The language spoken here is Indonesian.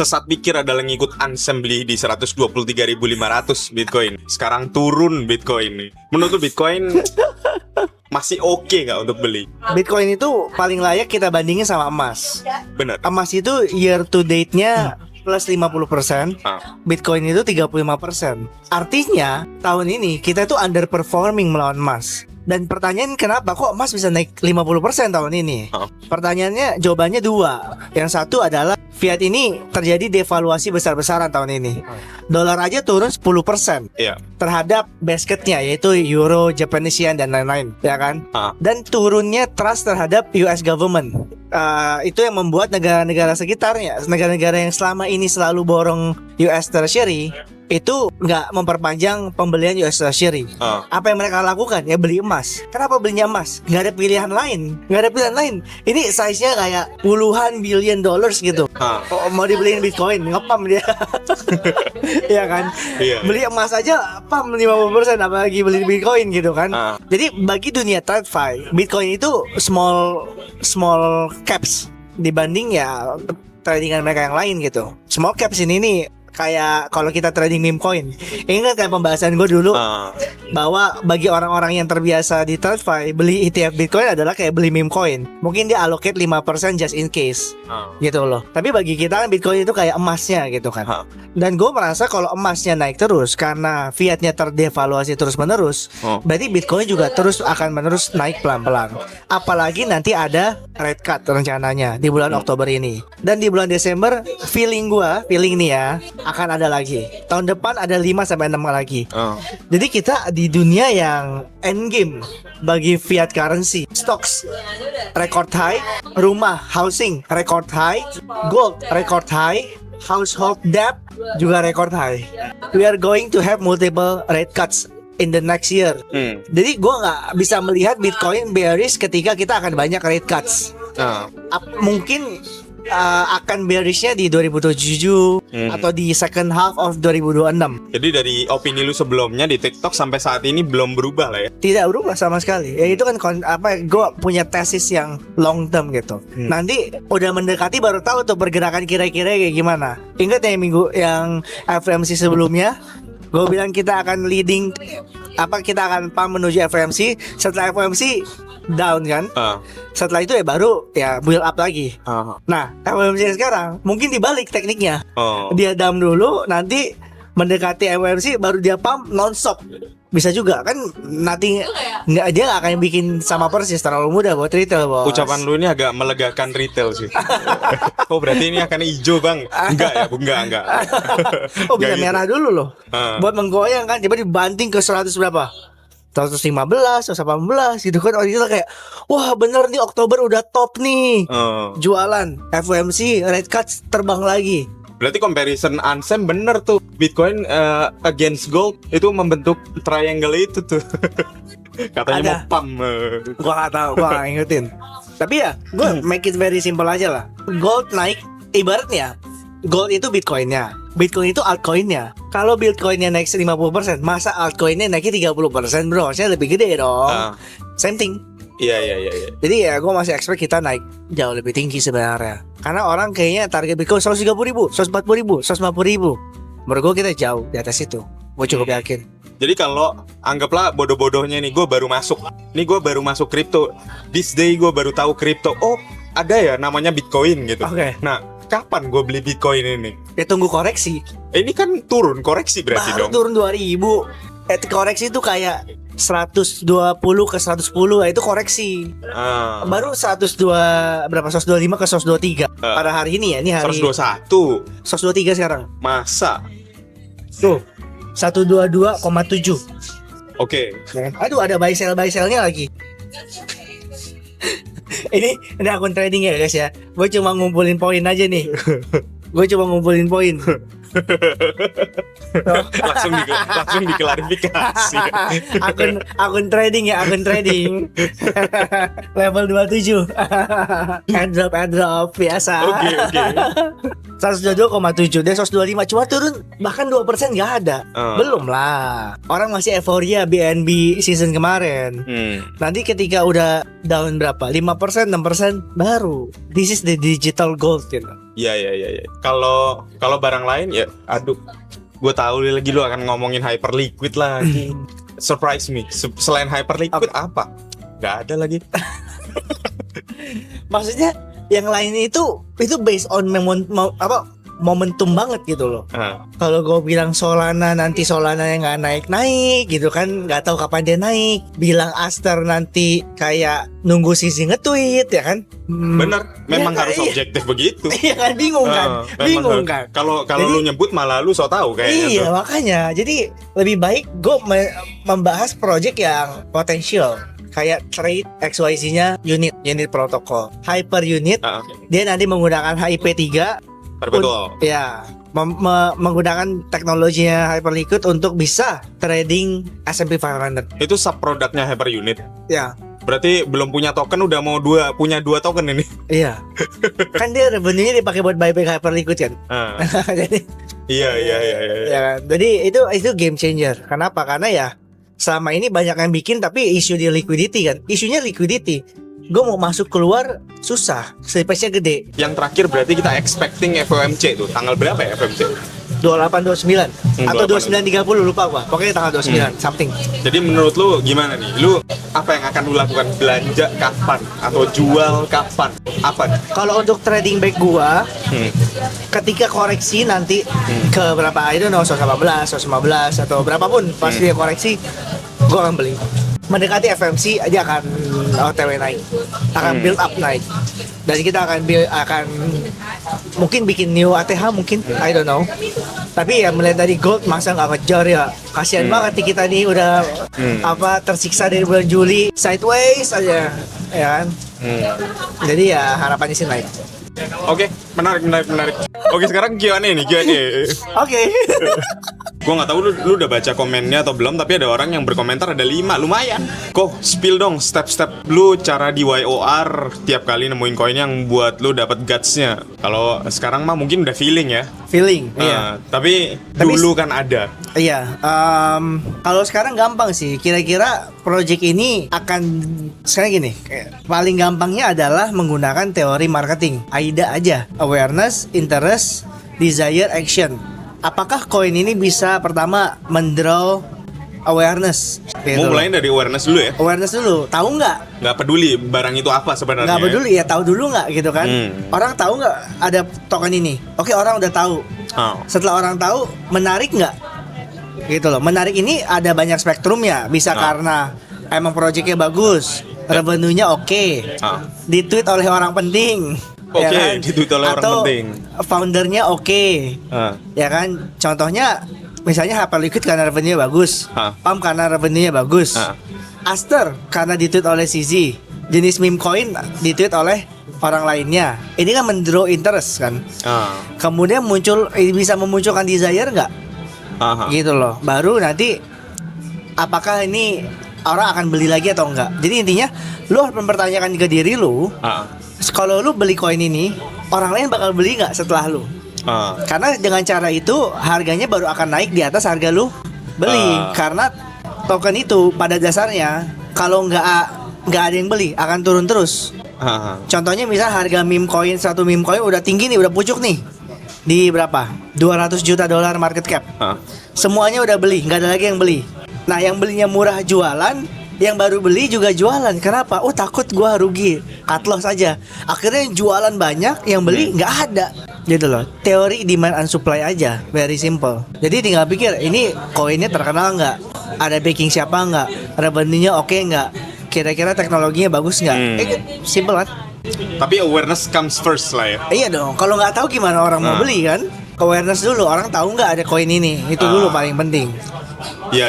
sesat pikir adalah ngikut Ansem beli di 123.500 Bitcoin. Sekarang turun Bitcoin. Menurut lu Bitcoin masih oke nggak untuk beli? Bitcoin itu paling layak kita bandingin sama emas. Bener. Emas itu year to date-nya plus 50%, Bitcoin itu 35%. Artinya tahun ini kita tuh underperforming melawan emas. Dan pertanyaan kenapa kok emas bisa naik 50% tahun ini? Pertanyaannya, jawabannya dua. Yang satu adalah fiat ini terjadi devaluasi besar-besaran tahun ini. Dolar aja turun 10% terhadap basketnya, yaitu euro, Japanese yen, dan lain-lain, ya kan? Dan turunnya trust terhadap US government. Itu yang membuat negara-negara sekitarnya, negara-negara yang selama ini selalu borong US Treasury, itu nggak memperpanjang pembelian US Treasury. Apa yang mereka lakukan? Ya beli emas. Kenapa belinya emas? Nggak ada pilihan lain. Nggak ada pilihan lain. Ini size-nya kayak puluhan billion dollars gitu. Mau dibeliin Bitcoin, ngepam dia. Iya kan? Beli emas aja pam 50%, apalagi beli Bitcoin gitu kan. Jadi bagi dunia TradFi, Bitcoin itu small caps dibanding ya tradingan mereka yang lain gitu. Small caps ini nih kayak kalau kita trading meme coin. Ingat kan pembahasan gue dulu bahwa bagi orang-orang yang terbiasa di TradFi, beli ETF Bitcoin adalah kayak beli meme coin. Mungkin dia allocate 5% just in case gitu loh. Tapi bagi kita kan Bitcoin itu kayak emasnya gitu kan. Dan gue merasa kalau emasnya naik terus karena fiatnya terdevaluasi terus-menerus, berarti Bitcoin juga terus akan menerus naik pelan-pelan. Apalagi nanti ada rate cut rencananya di bulan Oktober ini. Dan di bulan Desember feeling nih ya, akan ada lagi. Tahun depan ada 5-6 lagi. Jadi kita di dunia yang endgame bagi fiat currency. Stocks record high, rumah housing record high, gold record high, household debt juga record high. We are going to have multiple rate cuts in the next year. Jadi gue nggak bisa melihat Bitcoin bearish ketika kita akan banyak rate cuts. Mungkin akan bearishnya di 2027 atau di second half of 2026. Jadi dari opini lu sebelumnya di TikTok sampai saat ini belum berubah lah ya? Tidak berubah sama sekali. Ya itu kan gue punya tesis yang long term gitu. Nanti udah mendekati baru tahu tuh pergerakan kira-kira kayak gimana. Ingat ya minggu yang FOMC sebelumnya, gue bilang kita akan leading, kita akan pump menuju FOMC. Setelah FOMC down kan, setelah itu ya baru ya build up lagi. Nah FOMC sekarang mungkin dibalik tekniknya. Dia down dulu, nanti mendekati FOMC baru dia pump non-stop. Bisa juga kan, nanti dia gak akan bikin sama persis, terlalu mudah buat retail, bos. Ucapan lu ini agak melegakan retail sih. Oh berarti ini akan hijau bang? Enggak ya, enggak. Oh bisa merah dulu loh, buat menggoyang kan. Coba dibanting ke 100 berapa? 115, 118 gitu kan. Oh itu kayak, wah bener nih Oktober udah top nih, jualan. FOMC rate cuts terbang lagi. Berarti comparison Ansem bener tuh, Bitcoin against gold itu membentuk triangle itu tuh. Katanya mau pump. Gua gak tahu, gua gak ngikutin. Tapi ya gue make it very simple aja lah. Gold naik, ibaratnya gold itu Bitcoinnya, Bitcoin itu altcoinnya. Kalau Bitcoinnya naik 50%, masa altcoinnya naiknya 30%, bro? Harusnya lebih gede dong. Same thing. Iya. Jadi ya gue masih expect kita naik jauh lebih tinggi sebenarnya. Karena orang kayaknya target Bitcoin 130.000, 140.000, 150.000. Menurut gue kita jauh di atas itu. Gue cukup yakin. Jadi kalau anggaplah bodoh-bodohnya nih, gue baru masuk kripto. This day gue baru tahu kripto. Oh ada ya namanya Bitcoin gitu. Nah kapan gue beli Bitcoin ini? Ya tunggu koreksi. Ini kan turun, koreksi berarti baru dong. Turun 2.000. Koreksi itu kayak 120 ke 110 itu koreksi. Baru 102 berapa? 125 ke 123 pada hari ini ya. Ini hari 121. 123 sekarang. Masa? Tuh 122,7. Oke. Aduh ada buy sell-nya lagi. Ini akun trading ya guys ya. Gue cuma ngumpulin poin aja nih. langsung diklarifikasi. akun trading ya, akun trading. Level 27. Airdrop biasa. Oke. 122,7 dan 125 cuma turun bahkan 2% nggak ada. Belum lah. Orang masih euforia BNB season kemarin. Nanti ketika udah down berapa? 5%, 6% baru. This is the digital gold gitu. Iya. Kalau barang lain ya, aduh, gue tahu lagi lu akan ngomongin Hyperliquid lagi. Surprise me. Selain Hyperliquid apa? Gak ada lagi. Maksudnya yang lain itu based on momentum banget gitu loh. Kalau gue bilang Solana nanti Solana yang nggak naik gitu kan, nggak tahu kapan dia naik. Bilang Aster nanti kayak nunggu Sisi nge-tweet ya kan. Bener, memang ya, harus objektif begitu. Iya kan, bingung kan. Kalau lu nyebut malah lu so tahu kayaknya. Iya tuh. makanya, jadi lebih baik gue membahas project yang potensial. Kayak trade XYZ-nya unit protokol, hyper unit. Dia nanti menggunakan HIP-3. Betul. Ya, menggunakan teknologinya Hyperliquid untuk bisa trading S&P 500. Itu subproduknya Hyperunit. Ya. Berarti belum punya token udah mau punya dua token ini. Iya. Kan dia revenue-nya dipakai buat buyback Hyperliquid kan. Jadi Iya. Ya kan? Jadi itu game changer. Kenapa? Karena ya selama ini banyak yang bikin tapi isu di liquidity kan. Isunya liquidity. Gue mau masuk keluar susah, slippage-nya gede. Yang terakhir berarti kita expecting FOMC tuh. Tanggal berapa ya FOMC? 28-29 atau 29-30 lupa gua. Pokoknya tanggal 29 something. Jadi menurut lu gimana nih? Lu apa yang akan lu lakukan? Belanja kapan atau jual kapan? Apa nih? Kalau untuk trading back gua ketika koreksi nanti ke berapa, I don't know, 115 atau berapapun pas dia koreksi, gua akan beli. Mendekati FMC aja akan OTW naik, akan build up naik, dan kita akan mungkin bikin new ATH mungkin, I don't know. Tapi ya melihat dari gold masa nggak kejar ya, kasihan banget nih kita nih udah tersiksa dari bulan Juli sideways aja ya kan. Jadi ya harapannya sih naik. Oke, menarik. Oke, sekarang Q&A nih, Q&A. Oke. Gue nggak tahu lu udah baca komennya atau belum, tapi ada orang yang berkomentar ada 5, lumayan. Kok spill dong step-step lu cara di YOR tiap kali nemuin koin yang buat lu dapat guts-nya. Kalau sekarang mah mungkin udah feeling ya. Iya. Tapi dulu kan ada. Iya. Kalau sekarang gampang sih. Kira-kira project ini akan sekarang gini. Paling gampangnya adalah menggunakan teori marketing. AIDA aja. Awareness, interest, desire, action. Apakah koin ini bisa pertama mendraw awareness? Gitu. Mau mulai dari awareness dulu ya? Awareness dulu. Tahu nggak? Nggak peduli barang itu apa sebenarnya. Nggak peduli ya, tahu dulu nggak gitu kan? Orang tahu nggak ada token ini? Oke, orang udah tahu. Setelah orang tahu, menarik nggak? Gitu loh. Menarik ini ada banyak spektrumnya. Bisa karena emang projectnya bagus, revenue-nya oke, ditweet oleh orang penting. Oke, ya kan? ditweet oleh orang penting. Foundernya oke, ya kan. Contohnya misalnya Hyperliquid karena revenue bagus, Pump karena revenue bagus, Aster karena ditweet oleh CZ, jenis meme coin ditweet oleh orang lainnya. Ini kan mendraw interest kan. Kemudian bisa memunculkan desire nggak? Gitu loh. Baru nanti apakah ini orang akan beli lagi atau enggak. Jadi intinya lu harus mempertanyakan ke diri lu. Kalau lu beli koin ini, orang lain bakal beli nggak setelah lu? Karena dengan cara itu harganya baru akan naik di atas harga lu beli. Karena token itu pada dasarnya kalau nggak ada yang beli akan turun terus. Contohnya misal harga satu meme coin udah tinggi nih, udah pucuk nih di berapa? 200 juta dolar market cap. Semuanya udah beli, nggak ada lagi yang beli. Nah yang belinya murah jualan, yang baru beli juga jualan. Kenapa? Oh takut gua rugi, cut loss aja. Akhirnya yang jualan banyak, yang beli nggak ada. Gitu loh. Teori demand and supply aja, very simple. Jadi tinggal pikir ini koinnya terkenal nggak? Ada backing siapa nggak? Revenue-nya oke nggak? Kira-kira teknologinya bagus nggak? Simple kan? Tapi awareness comes first lah ya. Iya dong. Kalau nggak tahu gimana orang mau beli kan? Awareness dulu. Orang tahu nggak ada koin ini? Itu dulu paling penting. Iya.